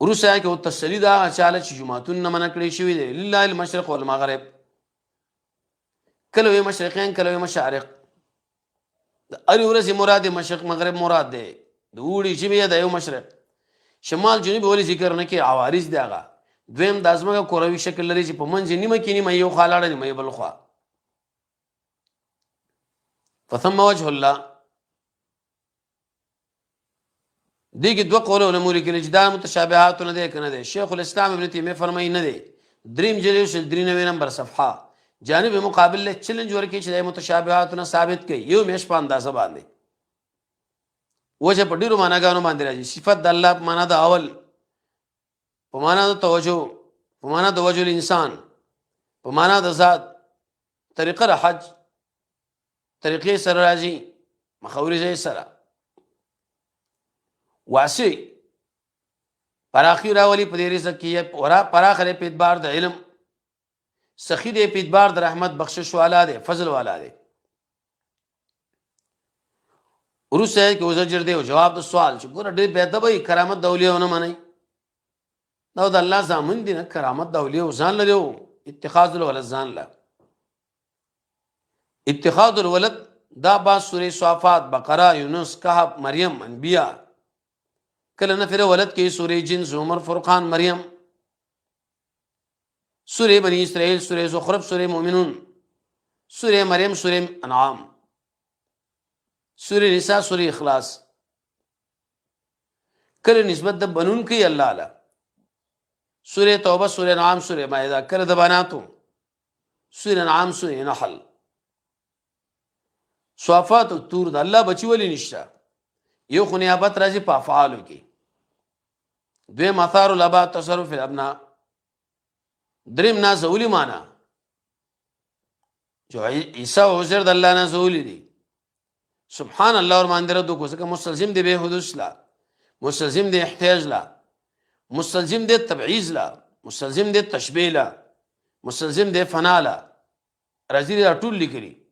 ورسره کې او تسلیدا چاله چې جمعتون نه من کړی شوی دی لله المشرق والمغرب کله وي مشرقین کله وي مشارق د اړ ورځ مراد مشرق مغرب مراد دی د وړي چې بیا د یو مشرق شمال جنوب ولې ذکر نه کې عوارض دی هغه دویم د ازمه کوروي شکل لري چې په منځ نیمه کې نیمه یو خالاړه نیمه بل خوا فثم وجه الله دغه دوه قولونه موري کې لجدا متشابهات نه دي کنه دي شیخ الاسلام ابن تیمیه فرمایي نه دي دریم جلیو شل 93 نمبر صفحه جانب مقابل له چیلنج ورکې چې متشابهات نه ثابت کړي یو مېش په اندازه باندې وجه په ډیرو معناګانو باندې راځي صفات د الله په معنا د اول په معنا د توجه په معنا د وجه الانسان په معنا د ذات طریقه حج طریقې سره راځي مخاوري سره واسع پراخي راولي په دې رزق کې ورا پراخره په اعتبار د علم سخی دې په اعتبار د رحمت بخشش والا دی فضل والا دی ورسره کې وزجر دی او جواب د سوال چې ګور ډېر به ادب کرامت د اولیاءونه مني دا د الله زامن دي نه کرامت د اولیاء ځان لري اتخاذ الولد ځان لا اتخاذ الولد دا با سوره صافات بقره یونس کهف مریم انبیاء کله نفر ولد کې سوره جن زمر فرقان مریم سوره بنی اسرائیل سوره زخرف سوره مؤمنون سوره مریم سوره انعام سوره نساء سوره اخلاص کله نسبت د بنون کې الله اعلی سوره توبه سوره انعام سوره مائده کله د بناتو سوره انعام سوره نحل صافات او تور د الله بچی ولی نشته یو خنیابت راځي په افعالو کې دوی مثار الابا تصرف الابناء دریم نازولی معنا جو عیسی او عزیر د الله نازولی دي سبحان الله اور مان درو کو څنګه مستلزم دی به حدوث لا مستلزم دی احتیاج لا مستلزم دی تبعیض لا مستلزم دی تشبیه لا مستلزم دی فنا لا رضی ټول لیکلي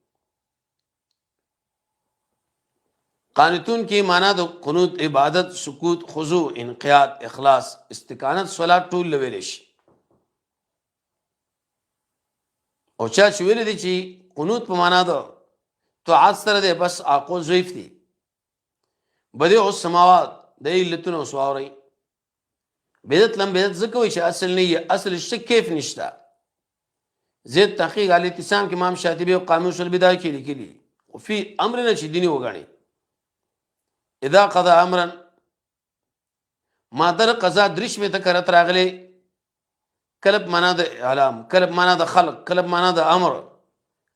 قانتون کی معنا د قنوت عبادت سکوت خضوع انقیاد اخلاص استقامت صلات ټول لویل شي او چا چې ویل دي چې قنوت په معنا ده طاعت سره ده بس اقو ضعیف دي بدیع السماوات د علتونو سواري بدعت لم بدعت زکوي چې اصل نه اصل شک کیف نشتا زید تحقیق علی الاعتصام کې امام شاطبی او قاموس البدایه کې لیکلي او فی امرنا چې دیني وګڼي اذا قضى امرا ما در قضا درش میں تکرت راغلی کلب معنا د اعلام کلب معنا د خلق کلب معنا د امر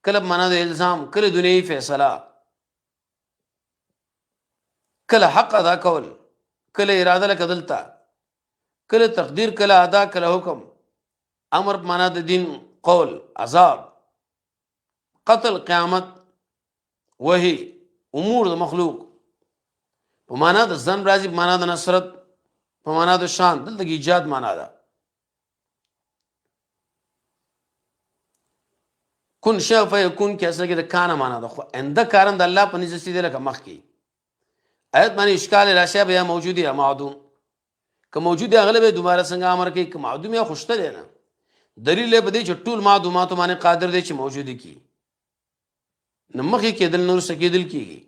کلب معنا د الزام کله دنیوي فیصله کله حق ادا کول کله اراده لکه دلته کله تقدیر کله ادا کله حکم امر معنا د دین قول عذاب قتل قیامت وحی امور د مخلوق په معنا د ځن راځي په معنا د نصرت په معنا د شان دلته ایجاد معنا ده کن شاء فیکون کې اصل کې د کان معنا ده خو انده کارن د الله په نزد سي لکه مخ کې آیت باندې اشکال راشه بیا موجودی یا معدوم که موجودی اغلب دوباره څنګه امر کوي که معدوم یا خوشته دی نه دلیل به دې چې ټول معدومات باندې قادر دی چې موجودی کی نمخې کېدل نور سکیدل کیږي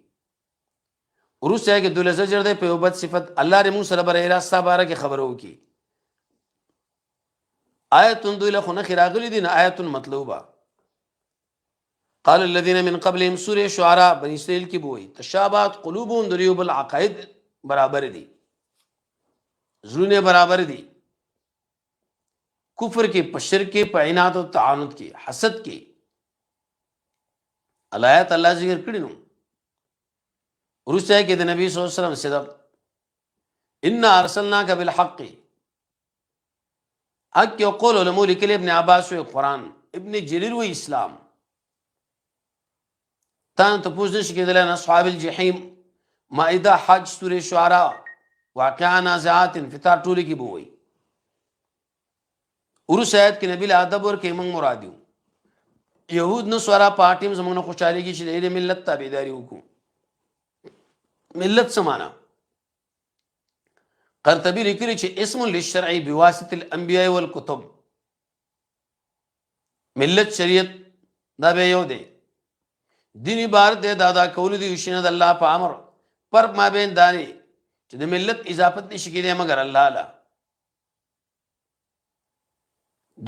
ورسته کې دل زجر دی په وبد صفت الله رحم سره بر راست باره کې خبرو کی آیت دوله خو نه خراغلی دي نه آیت مطلوبه قال الذين من قبلهم سوره شعراء بني اسرائيل کی بوئی تشابهات قلوبهم دریوب العقائد برابر دی زړونه برابر دي کفر کې په شرک کې په عناد او تعاند کې حسد کې الایات الله ذکر کړی نو ورسته کې د نبی صلی الله علیه وسلم صدق ان ارسلناک بالحق حق یقول علماء لیکل ابن عباس و قرآن ابن جریر و اسلام تان ته پوښتنه شي کېدل نه اصحاب الجحیم مائده حج سوره شعراء واقعا نازعات انفطار ټول کې بووي ورس آیت کې نبی له ادب ور کې موږ مرادیو يهود نو سورا پارټیم زمونږ خوشالي کې چې د ملت تابعداري وکړو ملت سمانا قرطبی لیکلی چې اسم للشرع بواسطه الانبیاء والکتب ملت شریعت دا به یو دی دین عبارت دی دادا کول دی وشنه د الله په امر پر ما بین دانی چې د ملت اضافت نشي کېدای مگر الله لا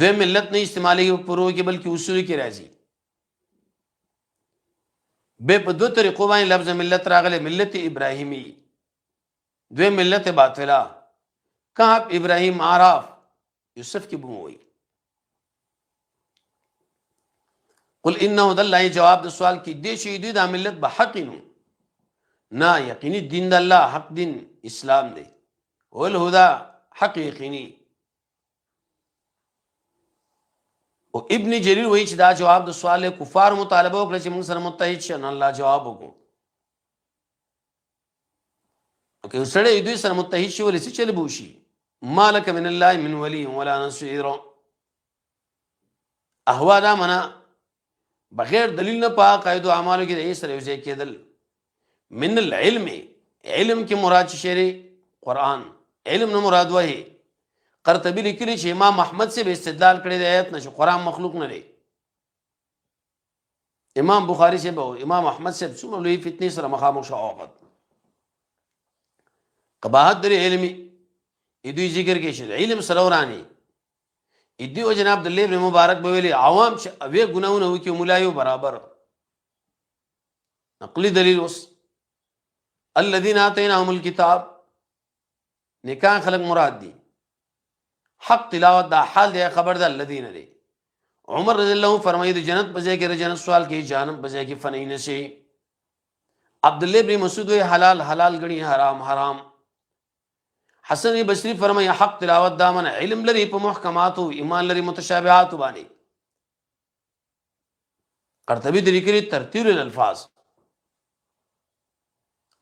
دوی ملت نه استعمالي پرو کې بلکې اصول کې راځي به په دوه طریقو باندې لفظ ملت راغله ملت ابراهیمی دوی ملت باطله کعب ابراهیم عراف یوسف کی بووي قل انه الله جواب د سوال کې دې شي د ملت به حق نه یقیني دین د الله حق دین اسلام دی ول هدا حق یقیني او ابن جریر وایي چې دا جواب د سوال کفار مطالبه وکړي چې موږ سره متحد شي نه الله جواب وکړو اوکې سره دوی سره متحد شي ولې څه چل بوشي مالک من الله من ولی ولا نصير احوا دا منا بغیر دلیل نه پاک قاعده اعمالو کې د سره یوځای کېدل من العلم علم کې مراد شری قرآن علم نه مراد وایي قرطبی لیکلی چې امام احمد سے به استدلال کړی د آیت نشه قرآن مخلوق نه دی امام بخاری سے به امام احمد سے څومره لوی فتنې سره مخامخ شو وخت قباحت در علمي دوی ذکر کې شي علم سره ورانی ادي او جناب عبد الله ابن مبارک به ویلي عوام چې اوی ګناونه وکي مولایو برابر نقلی دلیل اوس الذين اتيناهم الكتاب نکاح خلق مراد دي حق تلاوت دا حال دی خبر ده الذين دي عمر رضی الله فرمایي د جنت په ځای کې جنت سوال کې جانم په ځای کې فنی نشي عبد الله ابن مسعود وی حلال حلال غني حرام حرام حسن بصری فرمایي حق تلاوت دا من علم لري په محکمات او ایمان لري متشابهات باندې قرطبی د لیکلي ترتیب الالفاظ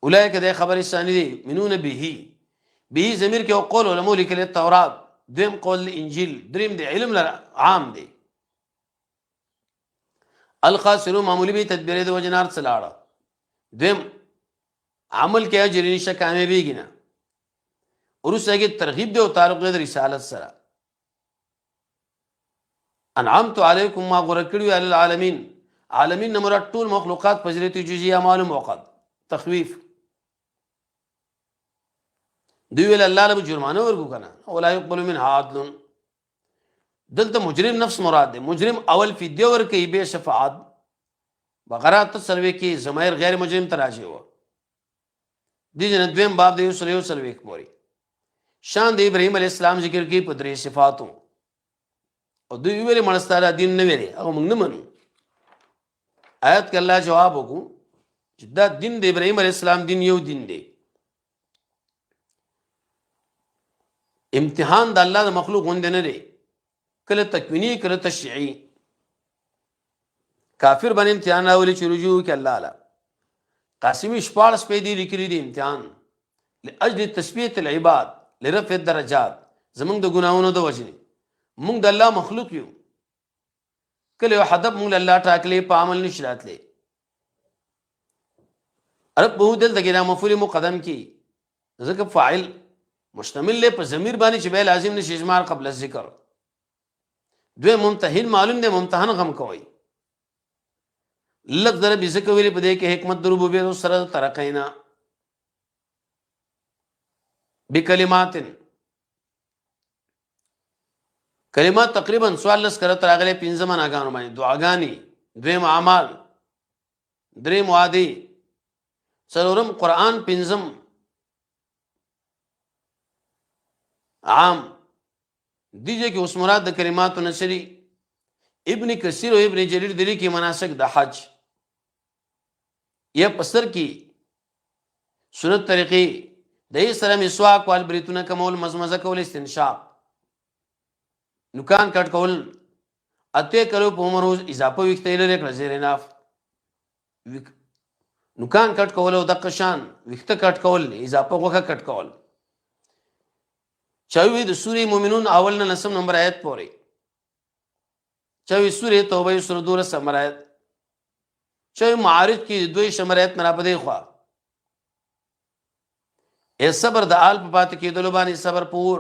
اولئک د خبر ثانی دي منون به ضمیر کې او قول علماء لیکلي تورات دیم قول انجیل دریم د علم لر عام دي الخاسرون معمولی به تدبیر د وجنار څلاړه دیم عمل کې اجر نشه کامیابی نه ورسره کې ترغیب دی او تعلق د رسالت سره انعمت علیکم ما غرکړی علی العالمین عالمین مراد ټول مخلوقات فضیلت جزئیه معلوم وقت تخویف دی ویل الله له جرمانه ورکو کنه ولا يقبل من عدل دلته مجرم نفس مراد دی. مجرم اول فدیه ورکوي به شفاعت. بقره 73 کې ضمیر غیر مجرم ته راځي و. دې جن دویم باب دی 141 پورې. شان د ابراهيم عليه السلام ذکر کې په درې صفاتو او دوی ویلي مړستاله دین نه ویلي هغه موږ نه منو. آیت کې الله جواب وکړو چې دا دین د ابراهيم عليه السلام دین یو دین دی. امتحان د الله د مخلوق غوندې نه دی، کله تکوینی کله تشریعي. کافر باندې امتحان راولي چې رجوع کې الله اعلی قاسمی 14 په دې لیکلي دي امتحان لاجل تثبیت العباد لرفع الدرجات. زمونږ د ګناونو د وجې مونږ د الله مخلوق یو، کله یو هدف مونږ الله ټاکلې په عمل نشي راتلې. رب به دل دغه مفعول مقدم کی ځکه فاعل مشتمل له په ضمیر باندې چې به لازم نشي اجمال قبل الذکر. دوی ممتحن معلوم دی، ممتحن غم کوي. لفظ در به ذکر ویل په دې کې حکمت د ربوبیت سره ترقینا بکلمات. کلمات تقریبا 44 کرت راغلي 15 مناګانو باندې دعاګانی، دویم اعمال، دریم وادي، څلورم قرآن، پنځم عام. دیجه کې اوس مراد د کلماتو نشری ابن کثیر او ابن جریر دلی کې مناسک د حج یا پسر کی سنت طریقې د سره مسواک وال بریتونه کمول، مزمزه کول، استنشاق، نوکان کټ کول، اته کلو په عمر روز اضافه وکته لري کړه زیر ناف نوکان کټ کول او د قشان وکته کټ کول اضافه غوخه کټ کول. چاوی د سورې مومنون اول نه 9 نمبر آیت پورې، چاوی سورې توبه سورې 12 نمبر آیت، چاوی معارج کې 2 نمبر آیت نه پدې خوا. ای صبر د آل په پات کې د لوبانی صبر پور.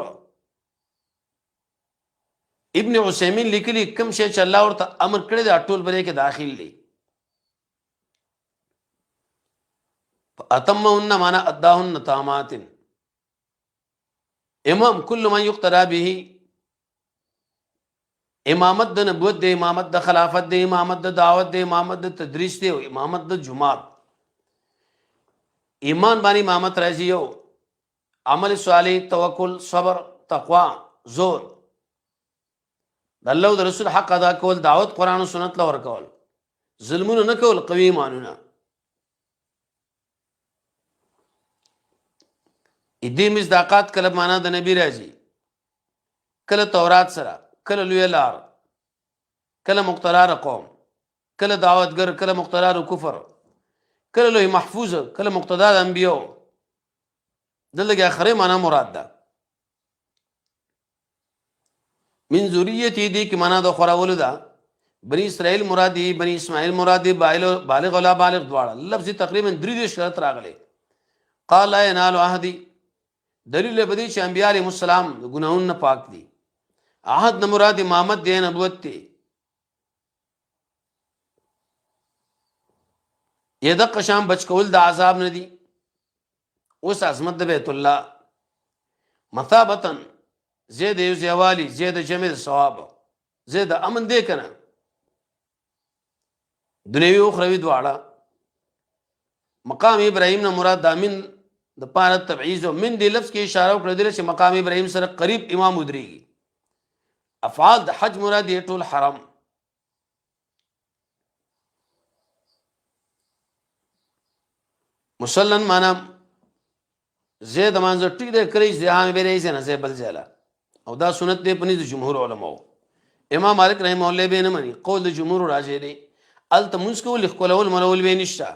ابن عثیمین لیکلی کم شي چې الله ورته امر کړی دا ټول بلې کې داخل دي. اتمهن معنا اداهن تامات. امام کل من یقتدا به، امامت د نبوت دی، امامت د خلافت دی، امامت د دعوت دی، امامت د تدریس دی، امامت د جماعت. ایمان باندې امامت راځي یو، عمل صالح، توکل، صبر، تقوا، زور، د الله او د رسول حق ادا کول، دعوت قرآن او سنت لور کول، ظلمونه نه کول، قوي ایمانونه. دې مصداقات کله معنا د نبی راځي، کله تورات سره، کله لوی لار، کله مقتدار قوم، کله دعوتګر، کله مقتدار کفر، کله لوی محفوظ، کله مقتدار انبیو. دلته اخره معنا مراد ده. من ذریته دې کې معنا د خوراولو ده. بنی اسرائیل مرادي، بنی اسماعیل مرادي، بالغ ولا بالغ دواړه. لفظ تقریبا 3 شرط راغلي. قال لا ينال عهدي، دلیل بدی چې انبیاء علیهم السلام ګناهونه پاک دي. عهد نه مراد امامت دی، نبوت دی. یہ د قشام بچ کول د عذاب نه دي. اوس عظمت د بیت الله مثابتن زید یو زیوالی، زید جمع ثواب، زید امن دی کنه دنیوي او اخروی دواړه. مقام ابراهیم نه مراد دامن د پاره تبعیض او من دی لفظ کې اشاره وکړه چې مقام ابراهیم سره قریب امام ودرېږي. افعال د حج مراد یې ټول حرم. مسلن معنا زید مانځ ټیک دی کړی ځهام به رئیس نه زې بل ځاله، او دا سنت دی پنځ جمهور علماء. امام مالک رحم الله به نه مني، قول د جمهور راځي دی التمس کو لخلول مرول به نشتا.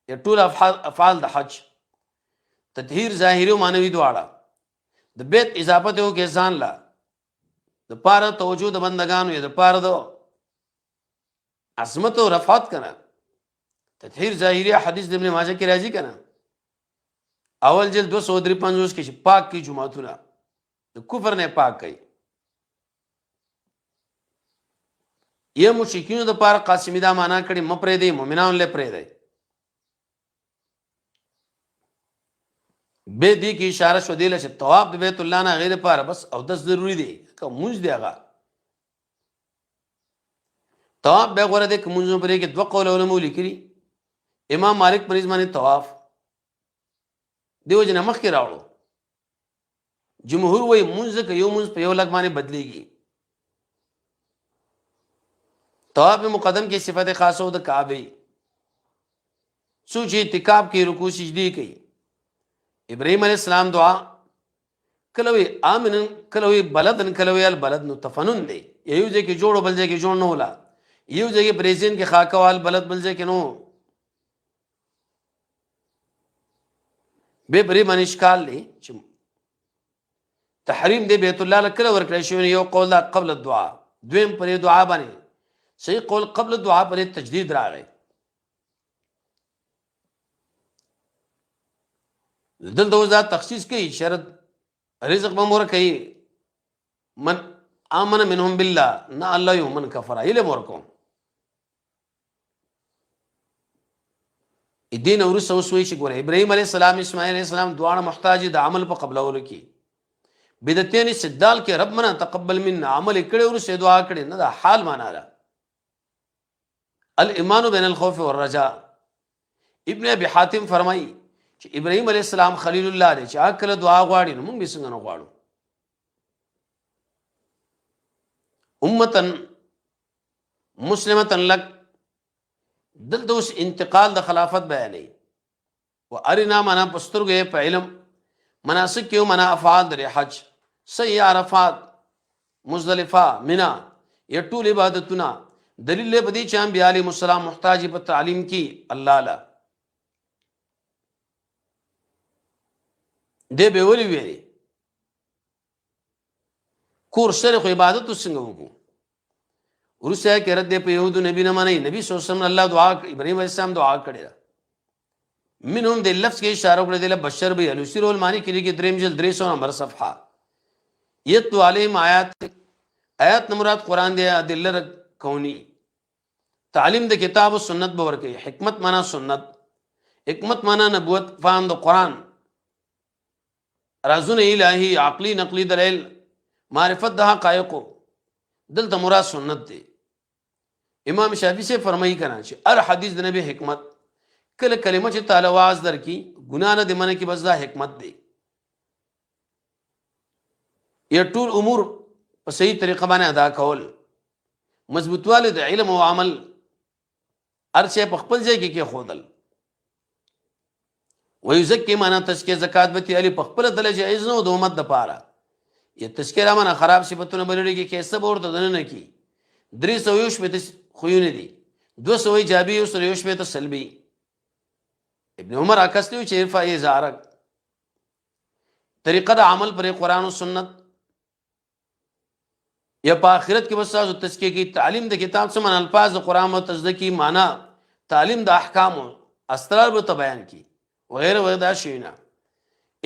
یا ټول افعال د حج تطهیر ظاهری او معنوي دواړه. د بیت اضافه ته کې ځان لا د پاره توجه د بندگانو یا د پاره د عظمت او رفعت کنه. تطهیر ظاهری حدیث د ابن ماجه کې راځي کنه، اول جلد 253 کې پاک کی جمعتونه د کفر نه پاک کړي. یہ مشرکین د پاره قاسمی دا معنا کړي مپرې دی، مؤمنان له پرې دی. به دې کې اشاره شو دی چې طواف د بیت الله نه غیر پاره بس او د ضروری دی که مونږ دی هغه طواف به غوړه دې کوم مونږ پرې کې دوه قول علماء لیکلي امام مالک پرېز باندې طواف دیو جن مخ کې راوړو جمهور وای مونږ که یو مونږ په یو لګ باندې بدليږي طواف مقدم کې صفت خاصه د کعبه سوچ اعتکاف کې رکوع سجدي کوي ابراهيم عليه السلام دعا کلوي امن کلوي بلدن کلوي البلد نو تفنن دی یو ځای کې جوړو بل ځای کې جوړ نه ولا یو ځای کې پریزین کې خاکوال بلد بل ځای کې نو به بری منشکال دی چې تحریم دی بیت الله لکه ورکړی شو یو قول دا قبل الدعاء دویم پرې دعا باندې صحیح قول قبل الدعاء پرې تجدید راغی دلته وزا تخصیص کوي شرط رزق بمور کوي من امن منهم بالله نا الله يمن كفر علم ورکوم دین ورسو سوي چې ګوره ابراهيم عليه السلام اسماعیل عليه السلام دعا محتاج د عمل په قبلولو کې بدعتین سدال کې رب منا تقبل منا عمل کړي ورسې دعا کړي نه دا حال معنا را الایمان بین الخوف والرجاء ابن ابي حاتم فرمایي چې ابراهيم عليه السلام خلیل الله دی چې اکل دعا غواړي نو موږ به څنګه نه غواړو امتن مسلمتن لک دلته اوس انتقال د خلافت بیانې و ارنا منا پسترګې په علم مناسک کې منا افعال د حج سي عرفات مزدلفه منا یا ټول عبادتونه دلیل په دې چې انبیاء علیهم السلام محتاج په تعلیم کې الله لا دې به ولي ویلي کور سره خو عبادت څنګه وکړو ورسره کې رد په يهودو نبی نه مانی نبی صلی الله علیه وسلم الله دعا ابراهيم عليه السلام دعا کړی منهم د لفظ کې اشاره کړی د بشر به الوسیر المانی کې دریم جلد 300 نمبر صفحه یتلو علیهم آیات مراد قران دی ادله کونی تعلیم د کتاب او سنت باور کوي حکمت معنا سنت حکمت معنا نبوت فهم د قران رازونه الهی عقلی نقلی دلیل معرفت د حقایق دلته مراد سنت دی امام شافعی سے فرمایي کنا چې هر حدیث د نبی حکمت کله کلمه چې تعالی واز در کی ګنا نه دی منه کی بس دا حکمت دی یا ټول امور په صحیح طریقه باندې ادا کول مضبوطواله د علم او عمل ارشه په خپل ځای کې خودل ويزکه معنا تزکیه زکات به علی په خپل دله جایز نه د امت د پاره یا تذکرہ معنا خراب صفاتونه بلړي کې کیسه ورته دنه کی 300 په خوونه دي 200 ایجابي او 300 په سلبي ابن عمر اکستو چې فای زارک طریقه د عمل پر قران او سنت یا په آخرت کې بس تاسو تزکیه کی تعلیم د کتاب سم الفاظ قران او تزکی معنا تعلیم د احکام اسرار به بیان کی وغیرہ وغیرہ شینا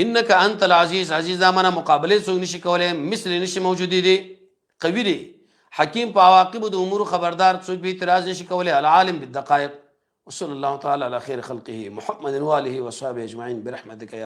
انك انت العزيز عزیز امانه مقابله سو نشي کوله مثل نشي موجودي دي قوي دي حکیم په عواقب د امور خبردار څوک به اعتراض نشي کوله العالم بالدقائق وصلى الله تعالى على خير خلقه محمد واله وصحبه اجمعين برحمتك يا